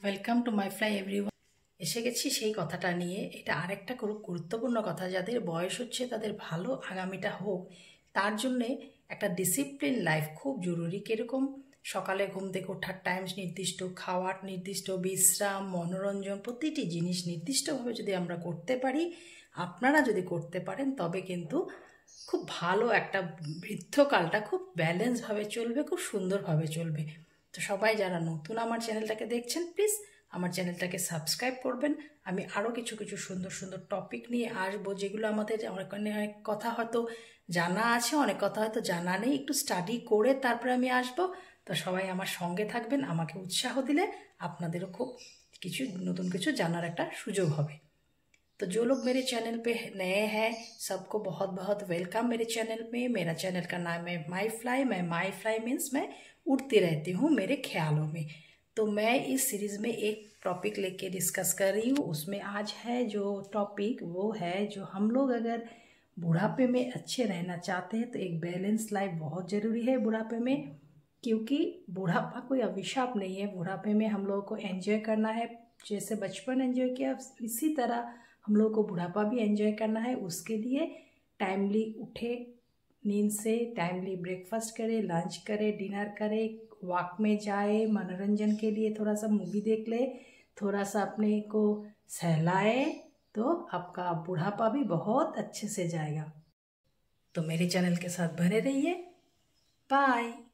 Welcome to my fly everyone. এসে গেছি সেই কথাটা নিয়ে। এটা আরেকটা খুব গুরুত্বপূর্ণ কথা, যাদের বয়স হচ্ছে তাদের ভালো আগামীটা হোক, তার জন্যে একটা ডিসিপ্লিন লাইফ খুব জরুরি। কীরকম? সকালে ঘুম থেকে ওঠার টাইম নির্দিষ্ট, খাওয়ার নির্দিষ্ট, বিশ্রাম, মনোরঞ্জন, প্রতিটি জিনিস নির্দিষ্টভাবে যদি আমরা করতে পারি, আপনারা যদি করতে পারেন, তবে কিন্তু খুব ভালো একটা বৃদ্ধকালটা খুব ব্যালেন্সভাবে চলবে, খুব সুন্দরভাবে চলবে। তো সবাই যারা নতুন আমার চ্যানেলটাকে দেখছেন, প্লিজ আমার চ্যানেলটাকে সাবস্ক্রাইব করবেন। আমি আরও কিছু কিছু সুন্দর সুন্দর টপিক নিয়ে আসবো, যেগুলো আমাদের অনেক কথা হয়তো জানা আছে, অনেক কথা হয়তো জানা নেই। একটু স্টাডি করে তারপরে আমি আসবো। তো সবাই আমার সঙ্গে থাকবেন, আমাকে উৎসাহ দিলে আপনাদেরও খুব কিছু নতুন কিছু জানার একটা সুযোগ হবে। तो जो लोग मेरे चैनल पे नए हैं, सबको बहुत बहुत वेलकम मेरे चैनल में। मेरा चैनल का नाम है माई फ्लाई। माई फ्लाई मीन्स मैं उड़ती रहती हूँ मेरे ख्यालों में। तो मैं इस सीरीज़ में एक टॉपिक लेके डिस्कस कर रही हूँ। उसमें आज है जो टॉपिक, वो है जो हम लोग अगर बुढ़ापे में अच्छे रहना चाहते हैं तो एक बैलेंस लाइफ बहुत ज़रूरी है बुढ़ापे में। क्योंकि बुढ़ापा कोई अभिशाप नहीं है। बुढ़ापे में हम लोगों को एंजॉय करना है, जैसे बचपन एंजॉय किया इसी तरह हम लोग को बुढ़ापा भी एंजॉय करना है। उसके लिए टाइमली उठे नींद से, टाइमली ब्रेकफास्ट करे, लंच करे, डिनर करे, वॉक में जाए, मनोरंजन के लिए थोड़ा सा मूवी देख ले, थोड़ा सा अपने को सहलाए, तो आपका बुढ़ापा भी बहुत अच्छे से जाएगा। तो मेरे चैनल के साथ बने रहिए। बाय।